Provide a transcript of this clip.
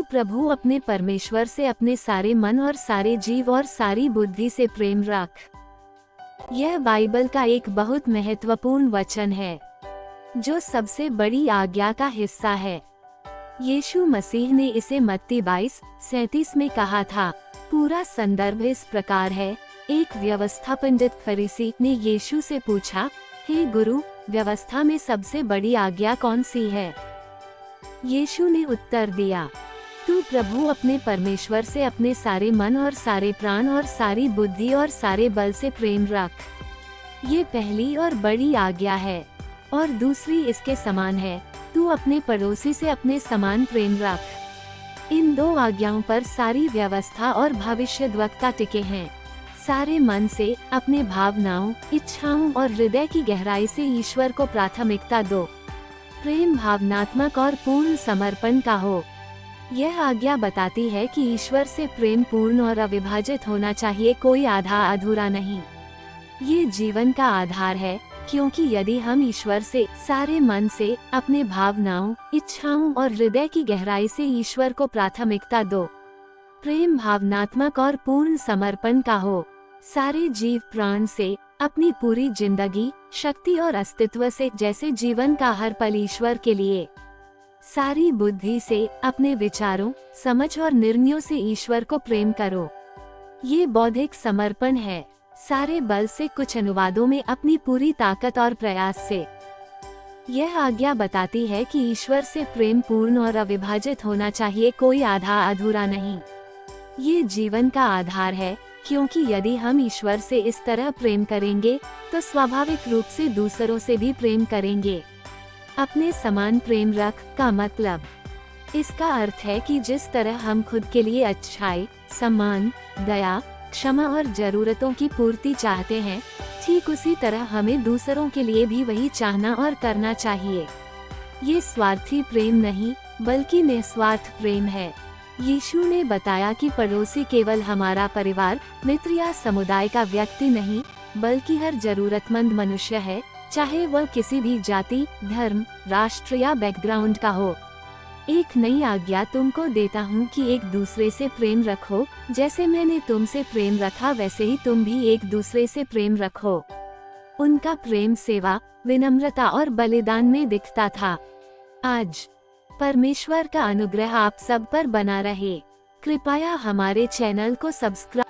प्रभु अपने परमेश्वर से अपने सारे मन और सारे जीव और सारी बुद्धि से प्रेम रख। यह बाइबल का एक बहुत महत्वपूर्ण वचन है जो सबसे बड़ी आज्ञा का हिस्सा है। यीशु मसीह ने इसे मत्ती 22:37 में कहा था। पूरा संदर्भ इस प्रकार है। एक व्यवस्था पंडित फरीसी ने यीशु से पूछा, हे गुरु, व्यवस्था में सबसे बड़ी आज्ञा कौन सी है? यीशु ने उत्तर दिया, तू प्रभु अपने परमेश्वर से अपने सारे मन और सारे प्राण और सारी बुद्धि और सारे बल से प्रेम रख। ये पहली और बड़ी आज्ञा है। और दूसरी इसके समान है, तू अपने पड़ोसी से अपने समान प्रेम रख। इन दो आज्ञाओं पर सारी व्यवस्था और भविष्यद्वक्ता टिके हैं। सारे मन से, अपने भावनाओं, इच्छाओं और हृदय की गहराई से ईश्वर को प्राथमिकता दो। प्रेम भावनात्मक और पूर्ण समर्पण का हो। यह आज्ञा बताती है कि ईश्वर से प्रेम पूर्ण और अविभाजित होना चाहिए, कोई आधा अधूरा नहीं। ये जीवन का आधार है, क्योंकि यदि हम ईश्वर से सारे मन से, अपने भावनाओं, इच्छाओं और हृदय की गहराई से ईश्वर को प्राथमिकता दो। प्रेम भावनात्मक और पूर्ण समर्पण का हो। सारे जीव प्राण से, अपनी पूरी जिंदगी, शक्ति और अस्तित्व से, जैसे जीवन का हर पल ईश्वर के लिए। सारी बुद्धि से, अपने विचारों, समझ और निर्णयों से ईश्वर को प्रेम करो। ये बौद्धिक समर्पण है। सारे बल से, कुछ अनुवादों में अपनी पूरी ताकत और प्रयास से। यह आज्ञा बताती है कि ईश्वर से प्रेम पूर्ण और अविभाजित होना चाहिए, कोई आधा अधूरा नहीं। ये जीवन का आधार है, क्योंकि यदि हम ईश्वर से इस तरह प्रेम करेंगे तो स्वाभाविक रूप से दूसरों से भी प्रेम करेंगे। अपने समान प्रेम रख का मतलब, इसका अर्थ है कि जिस तरह हम खुद के लिए अच्छाई, सम्मान, दया, क्षमा और जरूरतों की पूर्ति चाहते हैं, ठीक उसी तरह हमें दूसरों के लिए भी वही चाहना और करना चाहिए। ये स्वार्थी प्रेम नहीं, बल्कि निस्वार्थ प्रेम है। यीशु ने बताया कि पड़ोसी केवल हमारा परिवार, मित्र या समुदाय का व्यक्ति नहीं, बल्कि हर जरूरतमंद मनुष्य है, चाहे वह किसी भी जाति, धर्म, राष्ट्र या बैकग्राउंड का हो। एक नई आज्ञा तुमको देता हूँ कि एक दूसरे से प्रेम रखो, जैसे मैंने तुमसे प्रेम रखा वैसे ही तुम भी एक दूसरे से प्रेम रखो। उनका प्रेम सेवा, विनम्रता और बलिदान में दिखता था। आज परमेश्वर का अनुग्रह आप सब पर बना रहे। कृपया हमारे चैनल को सब्सक्राइब